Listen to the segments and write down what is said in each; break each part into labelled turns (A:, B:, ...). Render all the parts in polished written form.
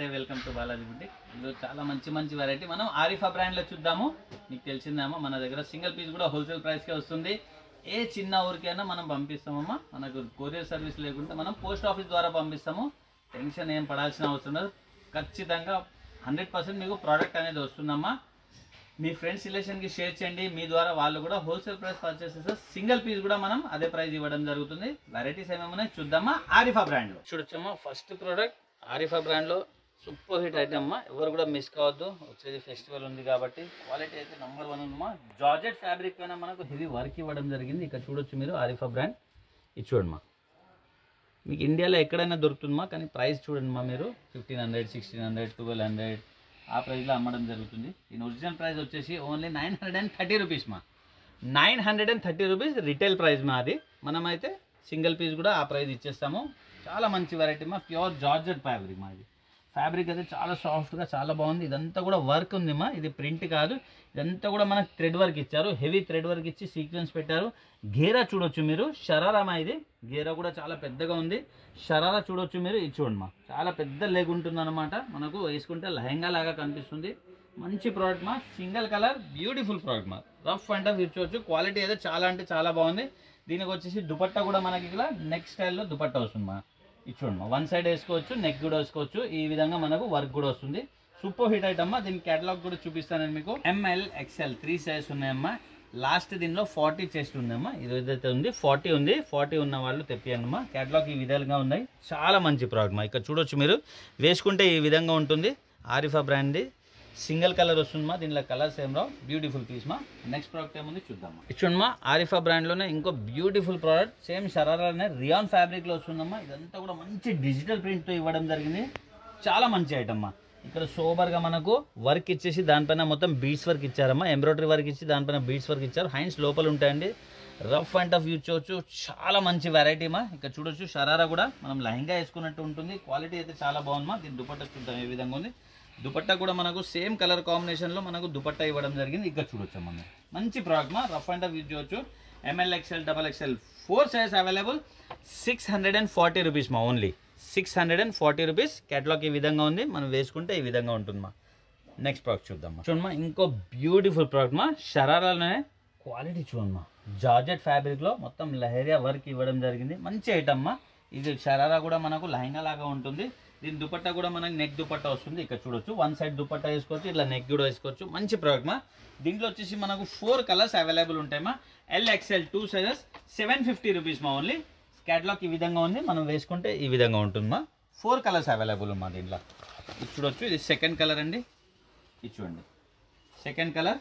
A: నమస్తే, welcome to Balaji boutique. ఈరోజు చాలా మంచి వెరైటీ మనం ఆరిఫా బ్రాండ్లో చూద్దాము. మీకు తెలిసిందేమో మన దగ్గర సింగిల్ పీస్ కూడా హోల్సేల్ ప్రైస్కే వస్తుంది. ఏ చిన్న ఊరికైనా మనం పంపిస్తామమ్మా. మనకు కొరియర్ సర్వీస్ లేకుంటే మనం పోస్ట్ ఆఫీస్ ద్వారా పంపిస్తాము. టెన్షన్ ఏం పడాల్సిన అవసరం లేదు. ఖచ్చితంగా 100% మీకు ప్రోడక్ట్ అనేది వస్తుందమ్మా. మీ ఫ్రెండ్స్ రిలేషన్కి షేర్ చేయండి. మీ ద్వారా వాళ్ళు కూడా హోల్సేల్ ప్రైస్ పర్చేస్ చేస్తారు. సింగిల్ పీస్ కూడా మనం అదే ప్రైస్ ఇవ్వడం జరుగుతుంది. వెరైటీస్ ఏమేమున్నాయి చూద్దామా. ఆరిఫా బ్రాండ్లో చూడొచ్చమ్మా. ఫస్ట్ ప్రోడక్ట్ ఆరిఫా బ్రాండ్లో సూపర్ హిట్ ఐటమ్ అమ్మా. ఎవరు కూడా మిస్ కావద్దు. వచ్చేది ఫెస్టివల్ ఉంది కాబట్టి క్వాలిటీ అయితే నంబర్ 1 ఉందమ్మా. జార్జెట్ ఫ్యాబ్రిక్ పైన మనకు హెవీ వర్క్ ఇవ్వడం జరిగింది. ఇక్కడ చూడొచ్చు మీరు ఆరిఫా బ్రాండ్. ఇది చూడమ్మా, మీకు ఇండియాలో ఎక్కడైనా దొరుకుతుందమ్మా, కానీ ప్రైస్ చూడండిమా మీరు 1500, 1600, 1200 ఆ ప్రైస్లో అమ్మడం జరుగుతుంది. దీని ఒరిజినల్ ప్రైస్ వచ్చేసి ఓన్లీ 930 రూపీస్ మా. 930 రూపీస్ రిటైల్ ప్రైస్ మా. అది మనమైతే సింగిల్ పీస్ కూడా ఆ ప్రైస్ ఇచ్చేస్తాము. చాలా మంచి వెరైటీ మా. ప్యూర్ జార్జెట్ ఫ్యాబ్రిక్ మా. ఇది ఫ్యాబ్రిక్ అయితే చాలా సాఫ్ట్గా చాలా బాగుంది. ఇదంతా కూడా వర్క్ ఉంది మా. ఇది ప్రింట్ కాదు, ఇదంతా కూడా మనకు థ్రెడ్ వర్క్ ఇచ్చారు. హెవీ థ్రెడ్ వర్క్ ఇచ్చి సీక్వెన్స్ పెట్టారు. గేరా చూడొచ్చు మీరు, షరారా మా. ఇది గేరా కూడా చాలా పెద్దగా ఉంది. షరారా చూడొచ్చు మీరు. ఇది చూడండి మా, చాలా పెద్ద లెగ్ ఉంటుంది అనమాట. మనకు వేసుకుంటే లెహంగా లాగా కనిపిస్తుంది. మంచి ప్రోడక్ట్ మా. సింగిల్ కలర్ బ్యూటిఫుల్ ప్రోడక్ట్ మా. రఫ్ అండ్ టఫ్ ఇచ్చవచ్చు. క్వాలిటీ అయితే చాలా అంటే చాలా బాగుంది. దీనికి వచ్చేసి దుపట్టా కూడా మనకి ఇలా నెక్ స్టైల్లో దుపట్టా వస్తుంది మా. ఇది చూడమ్మా, వన్ సైడ్ వేసుకోవచ్చు, నెక్ కూడా వేసుకోవచ్చు. ఈ విధంగా మనకు వర్క్ కూడా వస్తుంది. సూపర్ హిట్ ఐటమ్మా. దీని కేటలాగ్ కూడా చూపిస్తాను నేను మీకు. ML, XL 3 సైజ్ ఉన్నాయమ్మా. లాస్ట్ దీనిలో 40 చెస్ట్ ఉందమ్మా. ఇది ఏదైతే ఉంది 40 ఉంది. 40 ఉన్న వాళ్ళు తెప్పియండి. కేటలాగ్ ఈ విధాలుగా ఉన్నాయి. చాలా మంచి ప్రోడక్ట్ మా. ఇక్కడ చూడొచ్చు మీరు, వేసుకుంటే ఈ విధంగా ఉంటుంది. ఆరిఫా బ్రాండ్ది సింగిల్ కలర్ వస్తుందమ్మా. దీనిలో కలర్స్ ఏం రావు. బ్యూటిఫుల్ పీస్ మా. నెక్స్ట్ ప్రోడక్ట్ ఏముంది చూద్దామా. ఇచ్చుండమ్మా, ఆరిఫా బ్రాండ్లోనే ఇంకో బ్యూటిఫుల్ ప్రోడక్ట్. సేమ్ షరారానే రియాన్ ఫ్యాబ్రిక్లో వస్తుందమ్మా. ఇదంతా కూడా మంచి డిజిటల్ ప్రింట్తో ఇవ్వడం జరిగింది. చాలా మంచి ఐటమ్ మా. ఇక్కడ సోబర్గా మనకు వర్క్ ఇచ్చేసి దానిపైన మొత్తం బీడ్స్ వర్క్ ఇచ్చారమ్మా. ఎంబ్రాయిడరీ వర్క్ ఇచ్చి దానిపైన బీడ్స్ వర్క్ ఇచ్చారు. హ్యాండ్స్ లోపల ఉంటాయండి. రఫ్ అండ్ టఫ్ యూజ్ చేయవచ్చు. చాలా మంచి వెరైటీ మా. ఇక్కడ చూడొచ్చు షరారా కూడా మనం లెహంగా వేసుకున్నట్టు ఉంటుంది. క్వాలిటీ అయితే చాలా బాగుందమ్మా. దీని దుపట్టా చూద్దాం ఏ విధంగా ఉంది. దుపట్టా కూడా మనకు సేమ్ కలర్ కాంబినేషన్లో మనకు దుపట్టా ఇవ్వడం జరిగింది. ఇక్కడ చూడొచ్చు మనం, మంచి ప్రోడక్ట్ మా. రఫ్ అండ్ టఫ్ యూజ్ చేయవచ్చు. ML, XL, XXL 4 సైజ్ అవైలబుల్. 640 రూపీస్ మా. Only 640 rupees. కేటలాగ్ ఈ విధంగా ఉంది. మనం వేసుకుంటే ఈ విధంగా ఉంటుంది మా. నెక్స్ట్ ప్రోడక్ట్ చూద్దామా. చూడమ్మా, ఇంకో బ్యూటిఫుల్ ప్రోడక్ట్ మా. షరారాలోనే క్వాలిటీ చూడమ్మా. జార్జెట్ ఫ్యాబ్రిక్లో మొత్తం లహరియా వర్క్ ఇవ్వడం జరిగింది. మంచి ఐటమ్ మా. ఇది షరారా కూడా మనకు లెహంగా లాగా ఉంటుంది. దీని దుపట్టా కూడా మనకి నెక్ దుపట్టా వస్తుంది. ఇక్కడ చూడొచ్చు, వన్ సైడ్ దుపట్టా వేసుకోవచ్చు, ఇట్లా నెక్ కూడా వేసుకోవచ్చు. మంచి ప్రోడక్ట్ మా. దీంట్లో వచ్చేసి మనకు 4 కలర్స్ అవైలబుల్ ఉంటాయి మా. L, XL 2 సైజెస్ 750 రూపీస్ మా. ఓన్లీ క్యాటలాగ్ ఈ విధంగా ఉంది. మనం వేసుకుంటే ఈ విధంగా ఉంటుంది మా. 4 కలర్స్ అవైలబుల్ మా దీంట్లో. ఇది చూడొచ్చు, ఇది సెకండ్ కలర్ అండి. ఇది చూడండి, సెకండ్ కలర్.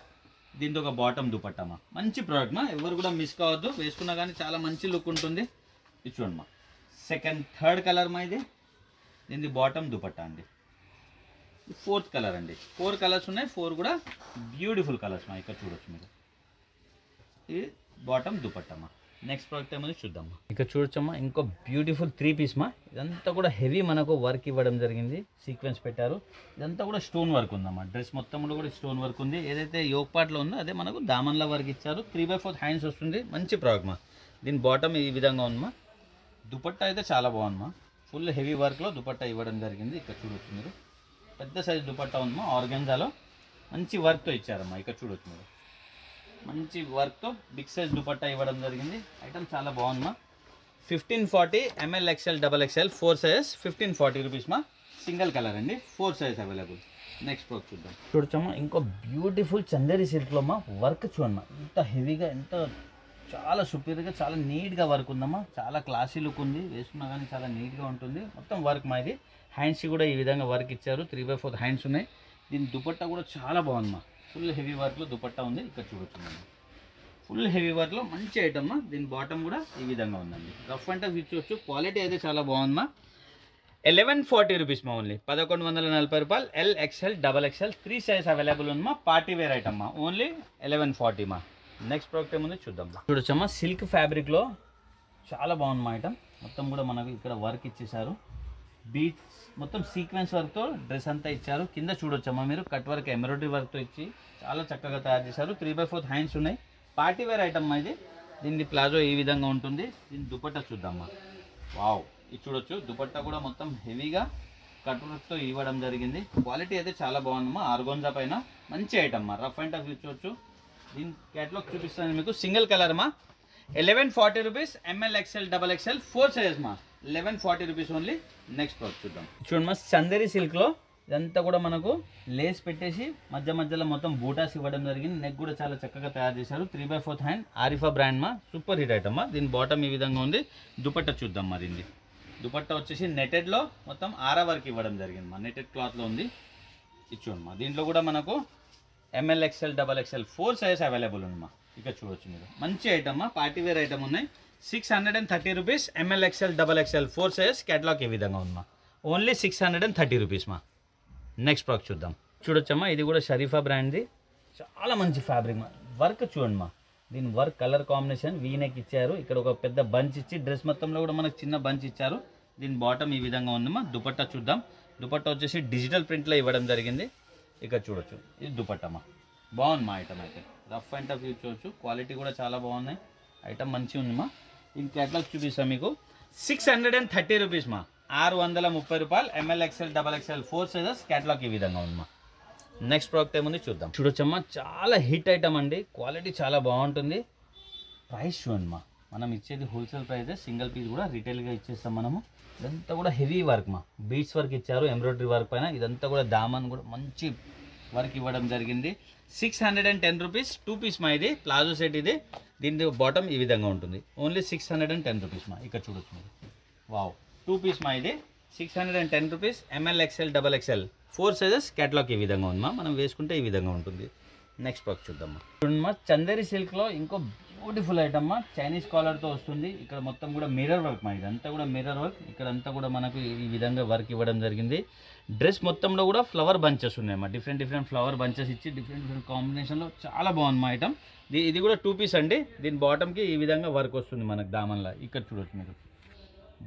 A: దీంతో ఒక బాటమ్ దుపట్టా మా. మంచి ప్రోడక్ట్ మా. ఎవరు కూడా మిస్ కావద్దు. వేసుకున్నా కానీ చాలా మంచి లుక్ ఉంటుంది. ఇది చూడండి మా, థర్డ్ కలర్ మా. ఇది దీని బాటమ్ దుపట్టా అండి. 4th కలర్ అండి. 4 కలర్స్ ఉన్నాయి. 4 కూడా బ్యూటిఫుల్ కలర్స్ మా. ఇక్కడ చూడొచ్చు మీరు. ఇది బాటమ్ దుపట్టా మా. నెక్స్ట్ ప్రోడక్ట్ ఏమో చూద్దామా. ఇక్కడ చూడొచ్చమ్మా, ఇంకో బ్యూటిఫుల్ 3 పీస్ మా. ఇదంతా కూడా హెవీ మనకు వర్క్ ఇవ్వడం జరిగింది. సీక్వెన్స్ పెట్టారు. ఇదంతా కూడా స్టోన్ వర్క్ ఉందమ్మా. డ్రెస్ మొత్తంలో కూడా స్టోన్ వర్క్ ఉంది. ఏదైతే యోక్ పార్ట్లో ఉందో అదే మనకు దామన్లా వర్క్ ఇచ్చారు. 3/4 హ్యాండ్స్ వస్తుంది. మంచి ప్రోడక్ట్ మా. దీని బాటమ్ ఈ విధంగా ఉందమ్మా. దుపట్టా అయితే చాలా బాగుందమ్మా. ఫుల్ హెవీ వర్క్లో దుపట్టా ఇవ్వడం జరిగింది. ఇక్కడ చూడొచ్చు మీరు, పెద్ద సైజ్ దుపట్టా ఉందమ్మా. ఆర్గెన్జాలో మంచి వర్క్తో ఇచ్చారమ్మా. ఇక్కడ చూడొచ్చు మీరు, మంచి వర్క్తో బిగ్ సైజ్ దుపట్టా ఇవ్వడం జరిగింది. ఐటమ్ చాలా బాగుందమ్మా. 1540 ML, XL, XXL 4 sizes 1540 rupees మా. సింగిల్ కలర్ అండి. 4 సైజ్ అవైలబుల్. నెక్స్ట్ ప్రోడక్ట్ చూద్దాం. చూడొచ్చమ్మా, ఇంకో బ్యూటిఫుల్ చందేరి సిల్క్లో మా. వర్క్ చూడమ్మా, ఎంత హెవీగా, ఎంత చాలా సూపర్గా, చాలా నీట్గా వర్క్ ఉందమ్మా. చాలా క్లాసీ లుక్ ఉంది. వేసుకున్నా కానీ చాలా నీట్గా ఉంటుంది. మొత్తం వర్క్ మా. ఇది హ్యాండ్స్ కూడా ఈ విధంగా వర్క్ ఇచ్చారు. 3/4 హ్యాండ్స్ ఉన్నాయి. దీని దుపట్టా కూడా చాలా బాగుందమ్మా. ఫుల్ హెవీ వర్క్లో దుపట్టా ఉంది. ఇక్కడ చూడొచ్చు మనం, ఫుల్ హెవీ వర్క్లో మంచి ఐటమ్ మా. దీని బాటమ్ కూడా ఈ విధంగా ఉందండి. రఫ్ అండ్ టఫ్ ఇచ్చవచ్చు. క్వాలిటీ అయితే చాలా బాగుందమ్మా. 1140 రూపీస్ మా. ఓన్లీ 1140 రూపాయలు. L, XL, XXL 3 size available ఉందమ్మా. పార్టీ వేర్ ఐటమ్ మా. ఓన్లీ 1140 మా. నెక్స్ట్ ప్రోడక్ట్ ఏముంది చూద్దాం. చూడొచ్చమ్మా, సిల్క్ ఫ్యాబ్రిక్లో చాలా బాగుంది మా ఐటమ్. మొత్తం కూడా మనకు ఇక్కడ వర్క్ ఇచ్చేసారు. బీట్స్ మొత్తం సీక్వెన్స్ వర్క్తో డ్రెస్ అంతా ఇచ్చారు. కింద చూడొచ్చమ్మా మీరు, కట్ వర్క్ ఎంబ్రాయిడరీ వర్క్తో ఇచ్చి చాలా చక్కగా తయారు చేశారు. 3/4 హ్యాండ్స్ ఉన్నాయి. పార్టీ వేర్ ఐటమ్ మా ఇది. దీని ప్లాజో ఈ విధంగా ఉంటుంది. దీని దుపట్టా చూద్దామా. వావ్, ఇది చూడొచ్చు. దుపట్టా కూడా మొత్తం హెవీగా కట్ వర్క్తో ఇవ్వడం జరిగింది. క్వాలిటీ అయితే చాలా బాగుందమ్మా. ఆర్గోన్జా పైన మంచి ఐటమ్ అమ్మా. రఫ్ అండ్ టఫ్ చూడొచ్చు. దీని క్యాటలాగ్ చూపిస్తాను మీకు. సింగిల్ కలర్ మా, 1140 rupees. ML XL XXL 4 sizes మా, 1140 రూపీస్ ఓన్లీ. నెక్స్ట్ ప్రోడక్ట్ చూద్దాం. చూడమ్మా, చందేరి సిల్క్లో ఇదంతా కూడా మనకు లేస్ పెట్టేసి మధ్య మధ్యలో మొత్తం బూటాస్ ఇవ్వడం జరిగింది. నెక్ కూడా చాలా చక్కగా తయారు చేశారు. 3/4 హ్యాండ్ ఆరిఫా బ్రాండ్ మా, సూపర్ హిట్ ఐటమ్ మా. దీని బాటమ్ ఈ విధంగా ఉంది. దుపట్టా చూద్దాం మా. దీన్ని దుపట్టా వచ్చేసి నెటెడ్లో మొత్తం ఆరా వర్క్ ఇవ్వడం జరిగింది మా. నెటెడ్ క్లాత్లో ఉంది. ఇది చూడమ్మా. దీంట్లో కూడా మనకు ML XL XXL 4 sizes available ఉంది మా. ఇక్కడ చూడొచ్చు మీరు. మంచి ఐటమ్ మా, పార్టీ వేర్ ఐటమ్ ఉన్నాయి. 630 rupees. ML XL XXL 4 sizes. Catalogue ఏ విధంగా ఉంది మా, ఓన్లీ 630 రూపీస్ మా. నెక్స్ట్ ప్రోడక్ట్ చూద్దాం. చూడొచ్చమ్మా, ఇది కూడా షరీఫా బ్రాండ్ది. చాలా మంచి ఫ్యాబ్రిక్ మా. వర్క్ చూడండి మా. దీని వర్క్ కలర్ కాంబినేషన్ వీనెక్ ఇచ్చారు. ఇక్కడ ఒక పెద్ద బంచ్ ఇచ్చి డ్రెస్ మొత్తంలో కూడా మనకు చిన్న బంచ్ ఇచ్చారు. దీని బాటమ్ ఈ విధంగా ఉంది మా. దుపట్టా చూద్దాం. దుపట్టా వచ్చేసి డిజిటల్ ప్రింట్లో ఇవ్వడం జరిగింది. ఇక్కడ చూడొచ్చు. ఇది దుపట్టమ్మా. బాగుంది మా ఐటమ్ అయితే. రఫ్ అండ్ టఫ్ యూజ్ చూడొచ్చు. క్వాలిటీ కూడా చాలా బాగున్నాయి. ఐటమ్ మంచిగా ఉంది మా. దీని క్యాటలాగ్ చూపిస్తాం మీకు. 630 రూపీస్ మా, 630 రూపాయలు. ML XL XXL 4 sizes. Catalogue ఈ విధంగా ఉంది మా. నెక్స్ట్ ప్రోడక్ట్ ఏముంది చూద్దాం. చూడొచ్చమ్మా, చాలా హిట్ ఐటమ్ అండి. క్వాలిటీ చాలా బాగుంటుంది. ప్రైస్ చూడండి మా. మనం ఇచ్చేది హోల్సేల్ ప్రైస్. సింగిల్ పీస్ కూడా రిటైల్గా ఇచ్చేస్తాం మనము. ఇదంతా కూడా హెవీ వర్క్ మా. బీట్స్ వర్క్ ఇచ్చారు, ఎంబ్రాయిడరీ వర్క్ పైన. ఇదంతా కూడా దామన్ కూడా మంచి వర్క్ ఇవ్వడం జరిగింది. 610 రూపీస్. 2 పీస్ మా. ఇది ప్లాజో సెట్. ఇది దీని బాటమ్ ఈ విధంగా ఉంటుంది. ఓన్లీ 610 రూపీస్ మా. ఇక్కడ చూడొచ్చు మీరు. వావ్, 2 పీస్ మా. ఇది 610 rupees. ML XL XXL 4 sizes. Catalogue ఈ విధంగా ఉంది మా. మనం వేసుకుంటే ఈ విధంగా ఉంటుంది. నెక్స్ట్ ప్రోడక్ట్ చూద్దామా. చూడమ్మా, చందేరి సిల్క్లో ఇంకో బ్యూటిఫుల్ ఐటమ్ మా. చైనీస్ కాలర్తో వస్తుంది. ఇక్కడ మొత్తం కూడా మిర్రర్ వర్క్ మా. ఇదంతా కూడా మిర్రర్ వర్క్. ఇక్కడంతా కూడా మనకు ఈ విధంగా వర్క్ ఇవ్వడం జరిగింది. డ్రెస్ మొత్తంలో కూడా ఫ్లవర్ బంచెస్ ఉన్నాయి మా. డిఫరెంట్ ఫ్లవర్ బంచెస్ ఇచ్చి డిఫరెంట్ కాంబినేషన్లో చాలా బాగుంది మా ఐటమ్. ఇది కూడా 2 పీస్ అండి. దీని బాటమ్కి ఈ విధంగా వర్క్ వస్తుంది మనకు దామన్లా. ఇక్కడ చూడొచ్చు మీరు.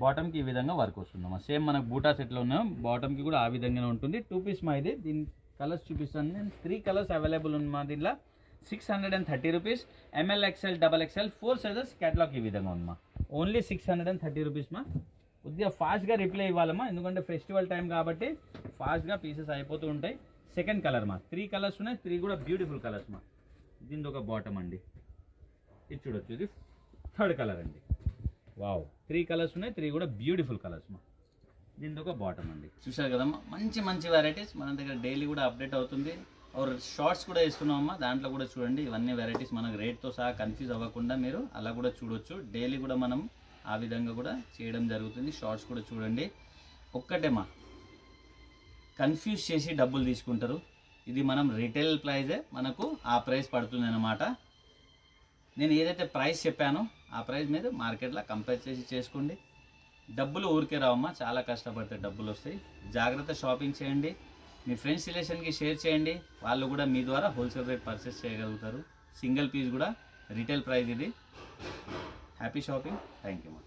A: బాటమ్కి ఈ విధంగా వర్క్ వస్తుంది మా. సేమ్ మనకు బూటా సెట్లో ఉన్నాం. బాటమ్కి కూడా ఆ విధంగానే ఉంటుంది. 2 పీస్ మా. ఇది దీని కలర్స్ చూపిస్తాను నేను. 3 కలర్స్ అవైలబుల్ ఉంది మా. దీనిలో 630 rupees. ML XL XXL 4 sizes. Catalogue ఈ విధంగా ఉంది మా. ఓన్లీ 630 రూపీస్ మా. కొద్దిగా ఫాస్ట్గా రిప్లై ఇవ్వాలమ్మా, ఎందుకంటే ఫెస్టివల్ టైం కాబట్టి ఫాస్ట్గా పీసెస్ అయిపోతూ ఉంటాయి. సెకండ్ కలర్ మా. 3 కలర్స్ ఉన్నాయి. 3 కూడా బ్యూటిఫుల్ కలర్స్ మా. దీని ఒక బాటమ్ అండి. ఇది చూడొచ్చు. ఇది థర్డ్ కలర్ అండి. వావ్, 3 కలర్స్ ఉన్నాయి. 3 కూడా బ్యూటిఫుల్ కలర్స్ మా. దీని ఒక బాటమ్ అండి. చూసారు కదమ్మా, మంచి వెరైటీస్ మన దగ్గర డైలీ కూడా అప్డేట్ అవుతుంది. और షార్ట్స్ కూడా ఇస్తున్నామమ్మా, దాంట్లో కూడా చూడండి. ఇవన్నీ వెరైటీస్ మనకు రేట్తో సహా కన్ఫ్యూజ్ అవ్వకుండా మీరు అలా కూడా చూడొచ్చు. డైలీ కూడా మనం ఆ విధంగా కూడా చేయడం జరుగుతుంది. షార్ట్స్ కూడా చూడండి. ఒక్కటేమా, కన్ఫ్యూజ్ చేసి డబ్బులు తీసుకుంటారు. ఇది మనం రిటైల్ ప్రైజే, మనకు ఆ ప్రైస్ పడుతుంది అన్నమాట. నేను ఏదైతే ప్రైస్ చెప్పానో ఆ ప్రైస్ మీద మార్కెట్లో కంపేర్ చేసి చేసుకోండి. డబ్బులు ఊరికే రావమ్మా, చాలా కష్టపడితే డబ్బులు వస్తాయి. జాగ్రత్త షాపింగ్ చేయండి. మీ ఫ్రెండ్స్ రిలేషన్కి షేర్ చేయండి. వాళ్ళు కూడా మీ ద్వారా హోల్సేల్ రేట్ పర్చేస్ చేయగలుగుతారు. సింగిల్ పీస్ కూడా రిటైల్ ప్రైస్ ఇది. Happy shopping. Thank you.